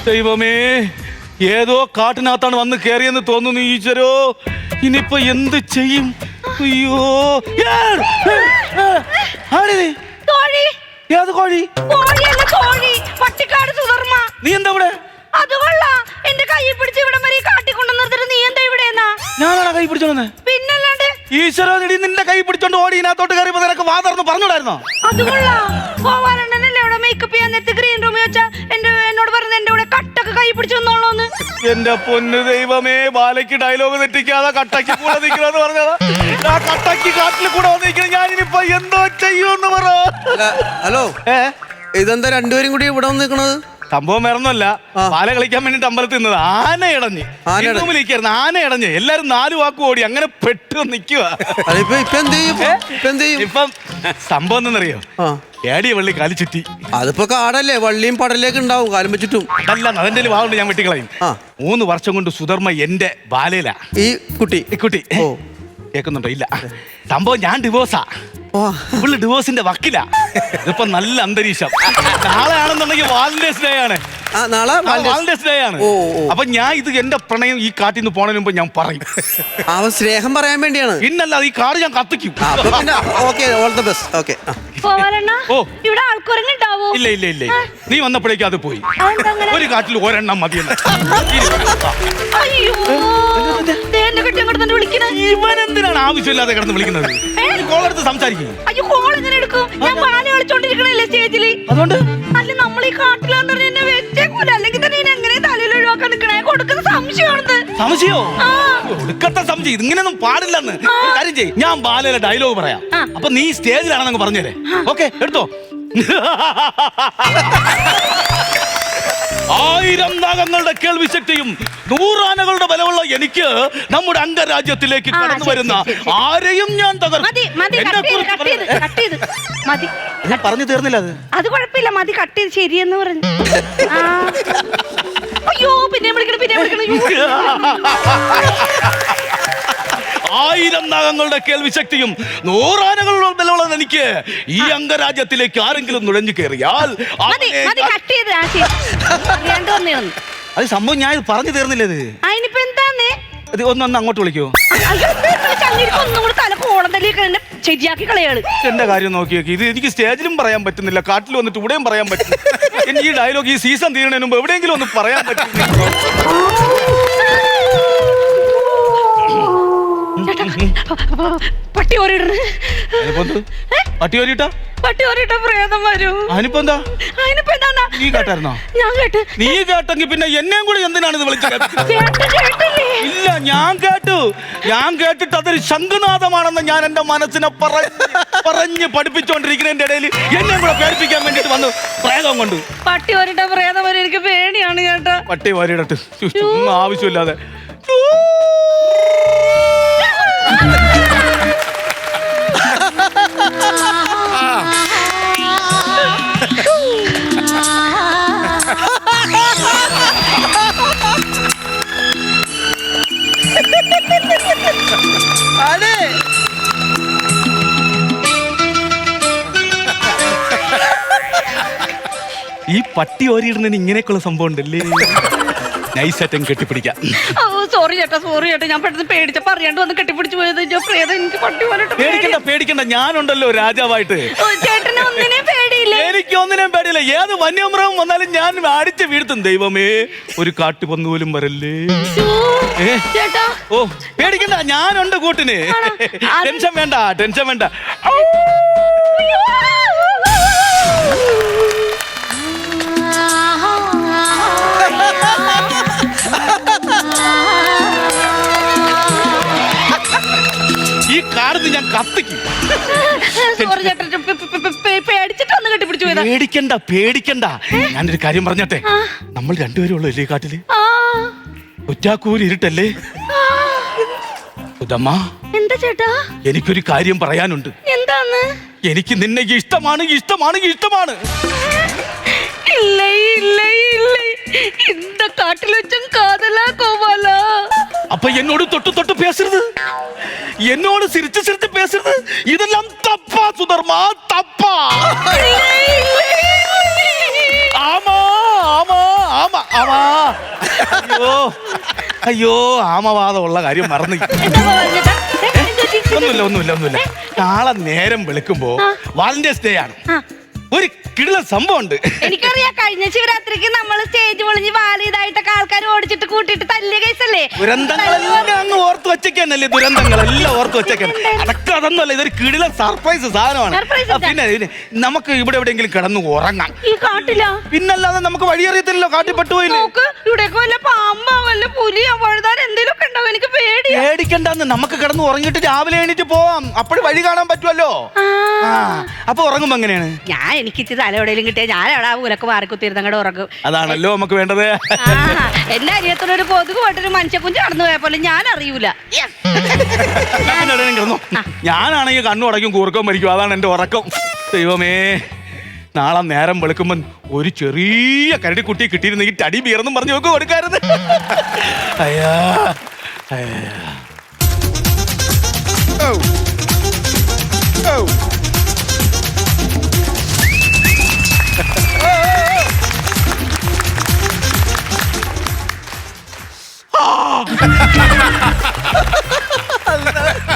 ദൈവമേ, ഏതോ കാട്ടിനകത്താണ് വന്ന് കേറിയെന്ന് തോന്നുന്നു ഈശ്വരോ. ഇനിയിപ്പോ എന്ത് ചെയ്യും? അയ്യോ, ഏത് കോഴി? പട്ടിക്കാട് സുധർമ്മ. നീ എന്താ ഇവിടെ? അത് കൊള്ളാം. എന്റെ കൈ പിടിച്ച് ഇവിടെ വരെ കാട്ടിക്കൊണ്ടു നിർത്തിട്ട് നീ എന്താ ഇവിടെ? ഞാനാണ് കൈ പിടിച്ചോന്ന്. പിന്നല്ലാണ്ട് ഈശ്വരോ, നിന്റെ കൈ പിടിച്ചോണ്ട് ഓടി ഇതിനകത്തോട്ട് കയറിയപ്പോ നിനക്ക് വാതർന്ന് പറഞ്ഞൂടായിരുന്നോ? അത് കൊള്ളാം. ഗോപാലണ്ണനല്ലേ അവിടെ മേക്കപ്പ് ചെയ്യാൻ നേരത്തെ ഗ്രീൻ റൂമിൽ വെച്ചാ എന്നോട് പറഞ്ഞത് എന്റെ കൂടെ കട്ടൊക്കെ കൈ പിടിച്ചു വന്നോളൂന്ന്. എന്റെ പൊന്ന് ദൈവമേ, ബാലയ്ക്ക് ഡയലോഗ് തെറ്റിക്കാതെ കട്ടയ്ക്ക് കൂടെ നിൽക്കണമെന്ന് പറഞ്ഞതാ. ആ കട്ടയ്ക്ക് കാട്ടിൽ കൂടെ വന്നിരിക്കണം. ഞാനിപ്പോ എന്തോ ചെയ്യുമെന്ന് പറ. ഹലോ, ഇതെന്താ രണ്ടുപേരും കൂടി ഇവിടെ വന്ന് നിൽക്കണത്? സംഭവം വേറൊന്നുമല്ല, പാല കളിക്കാൻ വേണ്ടിട്ട് അമ്പലത്തിൽ നിന്നത്. ആന ഇടഞ്ഞ് ആന ഇടഞ്ഞ് എല്ലാരും 4 വാക്ക് ഓടി. അങ്ങനെ പെട്ടു നിക്കുക. ഇപ്പം സംഭവം എന്തെന്നറിയോ? ഏടിയ വള്ളി കാലി ചുറ്റി. അതിപ്പോ കാടല്ലേ, വള്ളിയും പടലേക്ക് ഉണ്ടാവും കാലും വെച്ചിട്ടും. അതല്ല, അതിന്റെ വാഗുണ്ട് ഞാൻ വെട്ടിക്കളയും. 3 വർഷം കൊണ്ട് സുധർമ്മ എന്റെ ബാലയിലാ. ഈ കുട്ടി കേൾക്കുന്നുണ്ടോ? ഇല്ല. സംഭവം ഞാൻ ഡിവോഴ്സാ. ഫുള്ള് ഡിവോഴ്സിന്റെ വക്കില. ഇതിപ്പോ നല്ല അന്തരീക്ഷം. നാളെ ആണെന്നുണ്ടെങ്കിൽ വാലന്റൈൻസ് ഡേ ആണ്. വാലന്റൈൻസ് ഡേ ആണ്. അപ്പൊ ഞാൻ ഇത് എന്റെ പ്രണയം ഈ കാട്ടിൽ നിന്ന് പോണതിന് മുമ്പ് ഞാൻ പറയും. അവൻ സ്നേഹം പറയാൻ വേണ്ടിയാണ്. പിന്നല്ല, ഈ കാട് ഞാൻ കത്തിക്കും. ഇവിടെ ആൾക്കുറങ്ങുണ്ടാവോ? ഇല്ല ഇല്ല ഇല്ല, നീ വന്നപ്പോഴേക്കും അത് പോയി. ഒരു കാട്ടിൽ ഒരെണ്ണം മതിയെന്ന്. ഇവനെന്തിനാണ് ആവശ്യമില്ലാതെ കിടന്ന് വിളിക്കുന്നത്? കോളെടുത്ത് സംസാരിക്കും. അതുകൊണ്ട് അല്ല, നമ്മൾ ഈ കാട്ടിലാന്ന് പറഞ്ഞ എന്നെ വെച്ചേക്കൂല. അല്ലെങ്കിൽ തന്നെ എങ്ങനെ തലയിൽ ഒഴിവാക്കാൻ നിൽക്കണേ? കൊടുക്കുന്ന സംശയമാണെന്ന്. സംശയോ? ഒടുക്കത്തെ സംശയം. ഇതിങ്ങനെയൊന്നും പാടില്ലെന്ന്. കാര്യം ചെയ്യ്, ഞാൻ ബാലയിലെ ഡയലോഗ് പറയാം. അപ്പൊ നീ സ്റ്റേജിലാണെന്ന് പറഞ്ഞേരെ. ഓക്കെ, എടുത്തോ. 1000 നാഗങ്ങളുടെ കേൾവി ശക്തിയും 100 ആനകളുടെ ബലമുള്ള എനിക്ക് നമ്മുടെ അംഗരാജ്യത്തിലേക്ക് കടന്നു വരുന്ന ആരെയും ഞാൻ പറഞ്ഞു തീർന്നില്ല. അത് കുഴപ്പമില്ല, മതി. കട്ട് ചെയ്ത് ശരിയെന്ന് പറഞ്ഞു. അയ്യോ, പിന്നെ വിളിക്കണം. 1000 നാഗങ്ങളുടെ കേൾവി ശക്തിയും 100 ആനകളുടെ ബലമുള്ള എനിക്ക് ഈ അംഗരാജ്യത്തിലേക്ക് ആരെങ്കിലും നുഴഞ്ഞു കയറിയാൽ അത് സംഭവം ഞാൻ പറഞ്ഞു തീർന്നില്ലേ? അതിനിപ്പോ എന്താന്നേ? ഒന്ന് അങ്ങോട്ട് വിളിക്കോ? ശരിയാക്കി കളയാണ്. എന്റെ കാര്യം നോക്കി നോക്കി. ഇത് എനിക്ക് സ്റ്റേജിലും പറയാൻ പറ്റുന്നില്ല, കാട്ടിൽ വന്നിട്ട് ഇവിടെയും പറയാൻ പറ്റുന്നില്ല. എനിക്ക് ഈ ഡയലോഗ് ഈ സീസൺ തീരുന്നതിന് മുമ്പ് എവിടെയെങ്കിലും ഒന്ന് പറയാൻ പറ്റുന്നില്ല. പട്ടി ഓരിടണേ. പട്ടി ഓരിട്ടാ പ്രേതം വരും. അതിനിപ്പോ എന്താ? നീ കേട്ടായിരുന്നോ? ഞാൻ കേട്ട്. നീ കേട്ടെങ്കിൽ പിന്നെ എന്നെയും കൂടി എന്തിനാണ് ഇത് വിളിച്ചത്? ഇല്ല, ഞാൻ കേട്ടിട്ട് അതൊരു ശംഖുനാഥമാണെന്ന് ഞാൻ എന്റെ മനസ്സിനെ പറഞ്ഞ് പഠിപ്പിച്ചോണ്ടിരിക്കുന്നതിന്റെ ഇടയിൽ എന്നെ കൂടെ പേടിപ്പിക്കാൻ വേണ്ടിട്ട് വന്നു പ്രേതം കൊണ്ട്. പട്ടി ഓരിട്ട പ്രേതം വരെ എനിക്ക് പേടിയാണ് ചേട്ടാ. പട്ടി ഓരിടട്ട്, ആവശ്യമില്ലാതെ. ഈ പട്ടി ഓരിയിടുന്നതിന് ഇങ്ങനെയൊക്കെയുള്ള സംഭവം ഉണ്ടല്ലേ? നൈസായിട്ട് കെട്ടിപ്പിടിക്കാം. സോറി ചേട്ടാ, ഞാൻ പെട്ടെന്ന് പേടിച്ചപ്പോ അറിയാണ്ട് വന്ന് കെട്ടിപ്പിടിച്ചു പോയത്. പേടിക്കണ്ട, ഞാനുണ്ടല്ലോ രാജാവായിട്ട്. എനിക്ക് ഒന്നിനെയും പേടിയില്ല. ഏത് വന്യമൃഗം വന്നാലും ഞാൻ അടിച്ച് വീഴ്ത്തും. ദൈവമേ, ഒരു കാട്ടുപന്നി പോലും വരല്ലേ. ഓ, പേടിക്കണ്ട, ഞാനുണ്ട് കൂട്ടിന്. ടെൻഷൻ വേണ്ട. ഈ കാർന്ന് ഞാൻ കത്തിക്കും. പേടിക്കണ്ട. ഞാനൊരു കാര്യം പറഞ്ഞട്ടെ. നമ്മൾ രണ്ടുപേരും ഉള്ളു അല്ലേ കാട്ടില്? ഒറ്റാക്കൂര് ഇരുട്ടല്ലേ? സുധമ്മ, എന്താ ചേട്ടാ? എനിക്കൊരു കാര്യം പറയാനുണ്ട്. എന്താണ്? എനിക്ക് നിന്നെ ഇഷ്ടമാണ്. இந்த காட்டுல வச்சும் காதலா கோபாலா? அப்ப என்னோடு தொட்டு பேசுறது, என்னோடு சிரிச்சு பேசுறது, இதெல்லாம் தப்பா சுதர்மா, தப்பா? ஆமா ஆமா ஆமா ആമാ. അയ്യോ അയ്യോ ആമവാദമുള്ള കാര്യം മറന്നു. എന്താ പറഞ്ഞേട്ടാ? എന്ത് പറ്റി? ഒന്നുമില്ല. നാളെ നേരം വെളുക്കുമ്പോ വാലന്റൈൻസ് ഡേ ആണ്. ഒരു കിടിലൻ സംഭവം ഉണ്ട്. എനിക്കറിയാം, കഴിഞ്ഞ ശിവരാത്രിക്ക് നമ്മൾ സ്റ്റേജ് പൊളിഞ്ഞ് വാലിയതായിട്ടൊക്കെ ആൾക്കാർ ഓടിച്ചിട്ട് കൂട്ടിയിട്ട് തല്ലിയ കേസല്ലേ. ദുരന്തങ്ങളെല്ലാം അങ്ങ് ഓർത്ത് വെച്ചേക്കന്നല്ലേ, ദുരന്തങ്ങളെല്ലാം ഓർത്ത് വെച്ചേക്കാൻ. അതൊക്കെ അതൊന്നുമല്ല, ഇതൊരു കിടിലൻ സർപ്രൈസ് സാധനമാണ്. പിന്നെ നമുക്ക് ഇവിടെ എവിടെയെങ്കിലും കിടന്ന് ഉറങ്ങാം. ഈ കാട്ടില്ല, പിന്നല്ലാതെ നമുക്ക് വഴിയറിയത്തില്ലല്ലോ, കാട്ടിപ്പെട്ടു പോയില്ലേ. ഇവിടെയൊക്കെ വല്ല പാമ്പോ വല്ല പുലിയോ വഴുതാൻ എന്തെങ്കിലും ഉണ്ടാവും, എനിക്ക് പേടിയാ. പേടിക്കണ്ടെന്ന്, നമുക്ക് കിടന്ന് ഉറങ്ങിയിട്ട് രാവിലെ എണീറ്റ് പോവാം. അപ്പോഴും വഴി കാണാൻ പറ്റുമല്ലോ. അപ്പൊ ഉറങ്ങുമ്പോ എങ്ങനെയാണ്? ഞാൻ എനിക്ക് ഇച്ചിരി തലയോടെയും കിട്ടിയ ഞാൻ അവിടെ ആ ഊലൊക്കെ മാറിക്കുത്തിരുന്ന് അങ്ങോട്ട് ഉറങ്ങും. അതാണല്ലോ നമുക്ക് വേണ്ടത്. എന്റെ അരിയത്തോടെ ഒരു കൊതുക് പോയിട്ടൊരു മനുഷ്യക്കുഞ്ച് കടന്നു പോയ പോലെ ഞാൻ അറിയൂല. ഞാനാണെങ്കിൽ കണ്ണു അടയ്ക്കും, കൂർക്കം മരിക്കും. അതാണ് എന്റെ ഉറക്കം. ദൈവമേ, നാളെ നേരം വെളുക്കുമ്പോ ഒരു ചെറിയ കരടിക്കുട്ടി കിട്ടിയിരുന്നെങ്കിൽ ടടി ബീർന്നും പറഞ്ഞു നോക്ക് കൊടുക്കാറുണ്ട്. അയ്യാ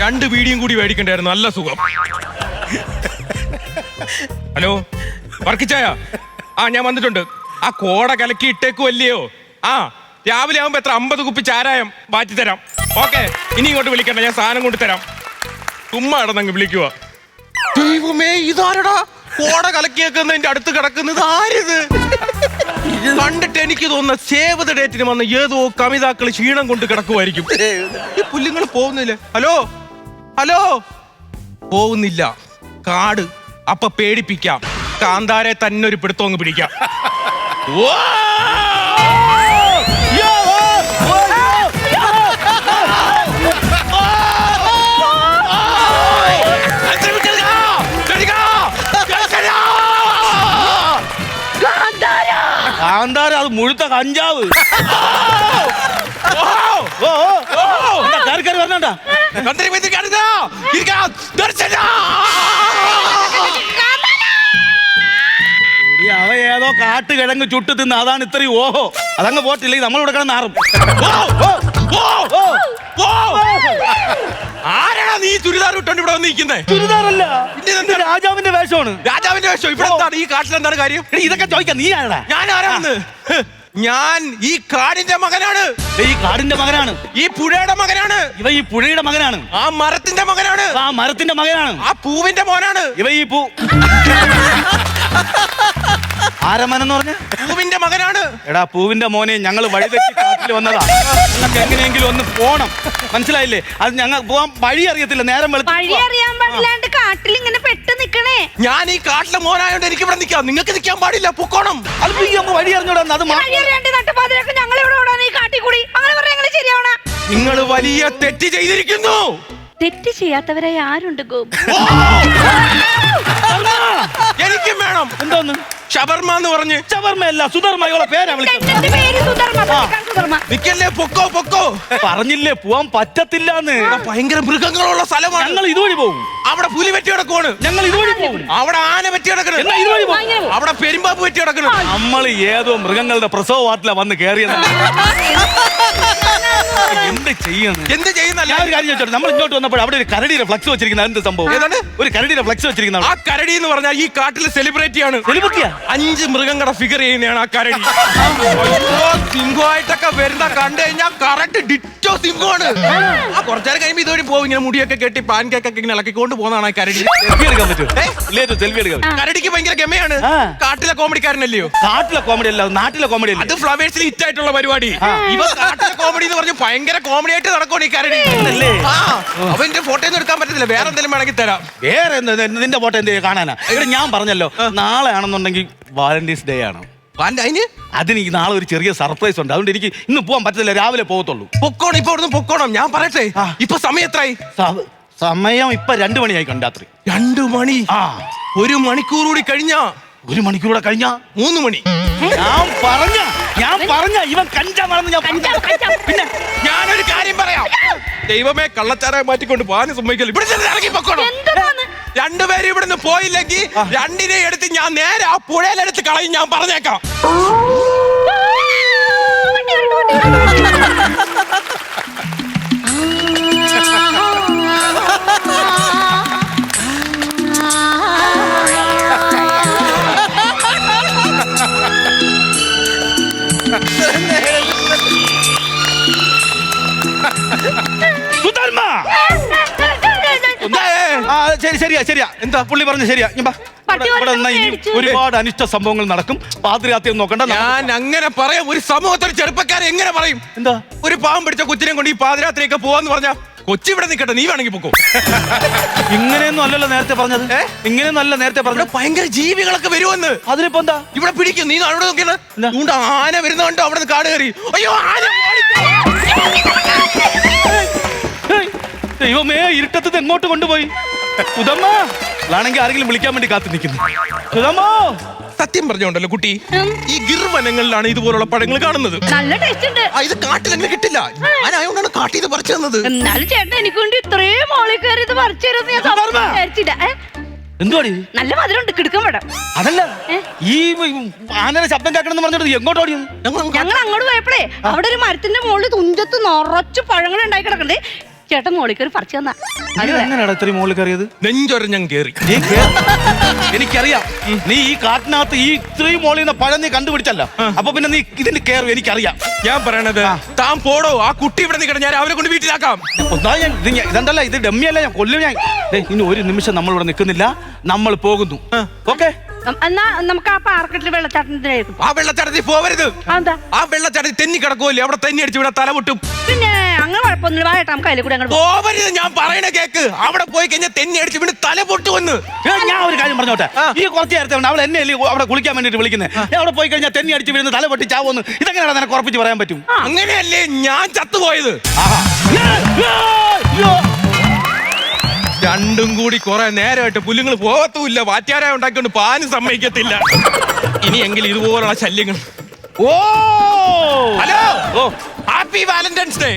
രണ്ട് വീഡിയും കൂടി മേടിക്കണ്ടായിരുന്നു. നല്ല സുഖം. ഹലോ വർക്കിച്ചായ, ഞാൻ വന്നിട്ടുണ്ട്. ആ കോട കലക്കി ഇട്ടേക്കുമല്ലയോ? രാവിലെ ആവുമ്പോ എത്ര 50 കുപ്പി ചാരായം മാറ്റി തരാം. ഓക്കെ, ഇനി ഇങ്ങോട്ട് വിളിക്കണ്ട, ഞാൻ സാധനം കൊണ്ട് തരാം. ചുമ്മാ ഇടന്നങ്ങ് വിളിക്കുക. ദൈവമേ, ഇതാരടാ കോട കലക്കിയേക്കുന്നതിന്റെ അടുത്ത് കിടക്കുന്നത്? ആരിത്? കണ്ടിട്ട് എനിക്ക് തോന്നുന്ന സേവ് ദ ഡേറ്റിന് വന്ന ഏതോ കവിതാക്കൾ ക്ഷീണം കൊണ്ട് കിടക്കുമായിരിക്കും. ഈ പുല്ലുങ്ങൾ പോകുന്നില്ല. ഹലോ പോകുന്നില്ല. കാട് അപ്പൊ പേടിപ്പിക്കാം. കാന്താരെ തന്നെ ഒരു പിടുത്തം പിടിക്കാം. കാന്താര, അത് മുഴുത്ത കഞ്ചാവ്. പറഞ്ഞാ അവ ഏതോ കാട്ട് കിഴങ്ങ് ചുട്ട് തിന്ന്, അതാണ് ഇത്രയും. ഓഹോ, അതങ്ങ് പോട്ടില്ലെങ്കിൽ നമ്മളിവിടെ കിടന്ന് നാറും. ആരാണ് നീ ചുരിദാർ ഇട്ടോണ്ട് ഇവിടെ വന്നിരിക്കുന്നേ? ചുരിദാറല്ല, രാജാവിന്റെ വേഷമാണ്. രാജാവിന്റെ വേഷം ഇവിടെ എന്താണ്? ഈ കാട്ടിൽ എന്താണ് കാര്യം? ഇതൊക്കെ ചോദിക്കാം. നീ ആരാ? ഞാൻ ആരാണെന്ന്? ഞാൻ ഈ കാടിന്റെ മകനാണ്. ഈ കാടിന്റെ മകനാണ്. ഈ പുഴയുടെ മകനാണ്. ഇവ ഈ പുഴയുടെ മകനാണ്. ആ മരത്തിന്റെ മകനാണ്. ആ മരത്തിന്റെ മകനാണ്. ആ പൂവിന്റെ മോനാണ്. ഇവ ഈ പൂ. ആരമനെന്ന് പറഞ്ഞ പൂവിന്റെ മകനാണ്. എടാ പൂവിന്റെ മോനെ, ഞങ്ങൾ വഴിതെറ്റി കാട്ടിൽ വന്നതാ. ഞങ്ങൾക്ക് എങ്ങനെയെങ്കിലും ഒന്ന് പോണം, മനസ്സിലായില്ലേ? അത് ഞങ്ങൾ പോവാൻ വഴി അറിയത്തില്ല. നേരം വഴി അറിയാൻ പാടില്ലാണ്ട് കാട്ടിൽ ഇങ്ങനെ പെട്ട് നിക്കണേ. ഞാൻ ഈ കാട്ടിലെ മോനായോണ്ട് എനിക്ക് ഇവിടെ നിൽക്കാം. നിങ്ങൾക്ക് നിൽക്കാൻ പാടില്ല, പൊക്കോണം. അത് വഴി അറിഞ്ഞൂടാ. അത് ഞങ്ങൾ ഇവിടെ ഓടാൻ ഈ കാട്ടിൽ കൂടി അങ്ങനെ പറഞ്ഞാൽ എങ്ങനെ ശരിയാവണ? നിങ്ങൾ വലിയ തെറ്റ് ചെയ്തിരിക്കുന്നു. തെറ്റ് ചെയ്യാത്തവരായി ആരുണ്ട് ഗോപു? എനിക്കും വേണം. എന്തോന്ന്? ഷവർമ എന്ന് പറഞ്ഞ്. ഷവർമയല്ല, സുധർമ്മയുള്ള പേരാ വിളിക്കുന്നത്. നിക്കല്ലേ, പൊക്കോ പൊക്കോ. പറഞ്ഞില്ലേ പോവാൻ പറ്റത്തില്ലാന്ന്. ഭയങ്കര മൃഗങ്ങളുള്ള സ്ഥലമാണ്. ഞങ്ങൾ ഇതുവഴി പോകും. അവിടെ പുലി വെറ്റി കിടക്കുവാണ്. ഞങ്ങൾ ഇതുവഴി പോകും. അവിടെ ആന വെറ്റി കിടക്കണം. ഇതുവഴി പോകും. അവിടെ പെരുമ്പാപ്പ് വെറ്റി കിടക്കണം. നമ്മൾ ഏതോ മൃഗങ്ങളുടെ പ്രസവ വാർഡിലാ വന്ന് കയറിയത്. എന്ത് ചെയ്യണം? എന്ത് ചെയ്യുന്ന? ഞാൻ ഒരു കാര്യം ചോദിച്ചോട്ടെ, നമ്മൾ ഇങ്ങോട്ട് വന്നപ്പോൾ അവിടെ ഒരു കരടിയുടെ ഫ്ലക്സ് വെച്ചിരിക്കുന്ന എന്ത് സംഭവം? ഏതാണ്? ഒരു കരടിയുടെ ഫ്ലക്സ് വെച്ചിരിക്കുന്ന. ആ കരടി എന്ന് പറഞ്ഞാൽ ഈ കാട്ടിലെ സെലിബ്രിറ്റിയാണ്. സെലിബ്രിറ്റിയാ? 5 മൃഗങ്ങളുടെ ഫിഗർ ചെയ്യുന്നതാണ് ആ കരടി. സിംഹമായിട്ടൊക്കെ വരുന്ന കണ്ടു കഴിഞ്ഞാൽ കറക്റ്റ് ഡിറ്റോ സിംഹമാണ്. ആ കുറച്ചേരം കഴിയുമ്പോൾ ഇതുവഴി പോകും. ഇങ്ങനെ മുടിയൊക്കെ കെട്ടി പാൻ കേക്കൊക്കെ ഇങ്ങനെ ഇളക്കിക്കൊണ്ട് പോകുന്നതാണ് ആ കരടി. സെൽഫി എടുക്കാൻ പറ്റുമോ? സെൽഫി എടുക്കാൻ. കരടിക്ക് ഭയങ്കര ഗമയാണ്. കാട്ടിലെ കോമഡിക്കാരനല്ലയോ? കാട്ടിലെ കോമഡി അല്ല, നാട്ടിലെ കോമഡി അല്ല. അത് ഫ്ലവേഴ്സിൽ ഹിറ്റ് ആയിട്ടുള്ള പരിപാടി. ഇവ കാട്ടിലെ കോമഡി എന്ന് പറഞ്ഞ് ഭയങ്കര കോമഡി ആയിട്ട് നടക്കും ഈ കരടി. അവന്റെ ഫോട്ടോ ഒന്നും എടുക്കാൻ പറ്റത്തില്ല. വേറെ എന്തെങ്കിലും വേണമെങ്കിൽ തരാം. വേറെ നിന്റെ ഫോട്ടോ എന്ത് കാണാനാ? ഇവിടെ ഞാൻ പറഞ്ഞല്ലോ, നാളെ ആണെന്നുണ്ടെങ്കിൽ വാലന്റൈൻസ് ഡേ ആണ്. അതിന് നാളെ ഒരു ചെറിയ സർപ്രൈസ് ഉണ്ട്. അതുകൊണ്ട് എനിക്ക് ഇന്ന് പോകാൻ പറ്റത്തില്ല, രാവിലെ പോകത്തുള്ളൂ. പൊക്കോണം, ഇപ്പൊ ഇവിടുന്ന് പൊക്കോണം. ഞാൻ പറയട്ടെ, ഇപ്പൊ സമയം എത്രയായി? സമയം ഇപ്പൊ 2 മണിയായി കണ്ടു. രാത്രി 2 മണി. 1 മണിക്കൂർ കൂടി കഴിഞ്ഞാ 1 മണിക്കൂർ കഴിഞ്ഞാ 3 മണി. ഞാൻ പറഞ്ഞ ഇവൻ കഞ്ചാവാണെന്ന് ഞാൻ പിന്നെ ഞാനൊരു കാര്യം പറയാം. ദൈവമേ, കള്ളച്ചാരായ മാറ്റിക്കൊണ്ട് പോകാനും സമ്മതിക്കില്ല. ഇവിടെ ഇറങ്ങി പൊക്കോണം. 2 പേര് ഇവിടുന്ന് പോയില്ലെങ്കിൽ 2നെ എടുത്ത് ഞാൻ നേരെ ആ പുഴയിലെടുത്ത് കളയും. ഞാൻ പറഞ്ഞേക്കാം. സുധർമ്മ! ആ, ശരിയാ എന്താ പുള്ളി പറഞ്ഞ ശരിയാ ഞാൻ ബാ. ഇവിടെ നിന്നാ ഇനി ഒരുപാട് അനിഷ്ട സംഭവങ്ങൾ നടക്കും. പാതിരാത്രി നോക്കണ്ട. ഞാൻ അങ്ങനെ പറയാം. ഒരു സമൂഹത്തിൽ ചെറുപ്പക്കാരെ എങ്ങനെ പറയും? എന്താ ഒരു പാവം പിടിച്ച കൊച്ചിനെ കൊണ്ട് ഈ പാതിരാത്രിയൊക്കെ പോവാന്ന് പറഞ്ഞാ കൊച്ചി ഇവിടെ നിൽക്കട്ടെ, നീ വേണമെങ്കിൽ പൊക്കോ. ഇങ്ങനെയൊന്നും അല്ലല്ലോ നേരത്തെ പറഞ്ഞത്. ഇങ്ങനെയൊന്നും അല്ല നേരത്തെ പറഞ്ഞത്. ഭയങ്കര ജീവികളൊക്കെ വരുമെന്ന്. അതിനിപ്പോ എന്താ ഇവിടെ പിടിക്കും. നീ അവിടെ നോക്കിയാണ് അതുകൊണ്ട് ആന വരുന്നതുകൊണ്ട് അവിടെ കാട് കയറി. അയ്യോ ആന! ദൈവമേ, ഇരുട്ടത്ത് എങ്ങോട്ട് കൊണ്ടുപോയി? സുധമ്മ ആണെങ്കിൽ ആരെങ്കിലും വിളിക്കാൻ വേണ്ടി കാത്തു നിൽക്കുന്നു. സുധമ്മോ! സത്യം പറഞ്ഞോണ്ടല്ലോ കുട്ടി, ഈ ഗിർവനങ്ങളിലാണ് ഇതുപോലുള്ള പഴങ്ങൾ കാണുന്നത്. നല്ല ടേസ്റ്റ് ഉണ്ട്. ഇത് കാട്ടിലങ്ങനെ കിട്ടില്ല. ഞാൻ ആയതുകൊണ്ടാണ് കാട്ടിൽ ഇത് പറിച്ചു തന്നത്. എന്നാലും ചേട്ടൻ എനിക്ക് വേണ്ടി ഇത്രയും മോളിൽ കയറി ഇത് പറിച്ചു തരുമെന്ന് ഞാൻ വിചാരിച്ചില്ല. എന്തുവാടി നല്ല മധുരമുണ്ട്, കിടക്കാൻ വേണം. അതല്ല, ഈ ആനയുടെ ശബ്ദം കേൾക്കണമെന്ന് പറഞ്ഞിട്ട് എങ്ങോട്ട് ഓടിയത്? ഞങ്ങൾ അങ്ങോട്ട് പോയപ്പോഴേ അവിടെ ഒരു മരത്തിന്റെ മുകളിൽ തുഞ്ചത്ത് നിറച്ച് പഴങ്ങൾ ഉണ്ടായി കിടക്കണ്ടേ. ചേട്ടൻ മോളിൽ കയറി പറിച്ചു തന്നാ. എങ്ങനെയാടാ ഇത്രയും മുകളിൽ കയറിയത്? നെഞ്ചൊരഞ്ഞം കേറി. എനിക്കറിയാം, നീ ഈ കാട്ടിനകത്ത് ഈ ഇത്രയും മോളിൽ നിന്ന് പഴം നീ കണ്ടുപിടിച്ചല്ല. അപ്പൊ പിന്നെ നീ ഇതിന് കയറും, എനിക്കറിയാം. ഞാൻ പറയണത് താൻ പോടോ. ആ കുട്ടി ഇവിടെ നിൽക്കണം, ഞാൻ അവരെ കൊണ്ട് വീട്ടിലാക്കാം. ഇതല്ല, ഇത് ഡമ്മിയല്ല, ഞാൻ കൊല്ലും. ഞാൻ ഇനി ഒരു നിമിഷം നമ്മൾ ഇവിടെ നിൽക്കുന്നില്ല, നമ്മൾ പോകുന്നു. ഓക്കെ, എന്നാ നമുക്ക് ആ പാർക്കറ്റിൽ വെള്ളച്ചാട്ടത്തിലേക്ക്. ആ വെള്ളച്ചാട്ടത്തിൽ പോവരുത്. എന്താ? ആ വെള്ളച്ചാട്ടത്തിൽ തെന്നി കിടക്കുമല്ലേ, അവിടെ തെന്നി അടിച്ച് ഇവിടെ തല പൊട്ടും. പിന്നെ അങ്ങനെ കുഴപ്പമൊന്നുമില്ല, വായട്ടാ നമുക്ക് അതിൽ കൂടെ അങ്ങോട്ട് പോവരുത്. ഞാൻ പറയണ കേക്ക്. അവിടെ പോയി കഴിഞ്ഞാൽ തെന്നി അടിച്ച് ഇവിടെ തല പൊട്ടുവന്ന്. ഞാൻ ഒരു കാര്യം പറഞ്ഞോട്ടെ. ഈ കുറച്ച് നേരത്തെ അവൾ എന്നെ അവിടെ കുളിക്കാൻ വേണ്ടിട്ട് വിളിക്കുന്നത്. ഞാൻ അവിടെ പോയി കഴിഞ്ഞാൽ തെന്നി അടിച്ച് വീഴുന്ന തല പൊട്ടി ചാവോന്ന് ഇതെങ്ങനെയാണ് നിനക്ക് ഉറപ്പിച്ച് പറയാൻ പറ്റും? അങ്ങനെയല്ലേ ഞാൻ ചത്തുപോയത്. രണ്ടും കൂടി കുറെ നേരമായിട്ട് പുല്ലുങ്ങൾ പോകത്തുമില്ല. വാറ്റാരായ ഉണ്ടാക്കിക്കൊണ്ട് പാന് സമ്മതിക്കത്തില്ല. ഇനിയെങ്കിലും ഇതുപോലുള്ള ശല്യങ്ങൾ. ഓ ഹലോ, ഹാപ്പി വാലന്റൈൻസ് ഡേ.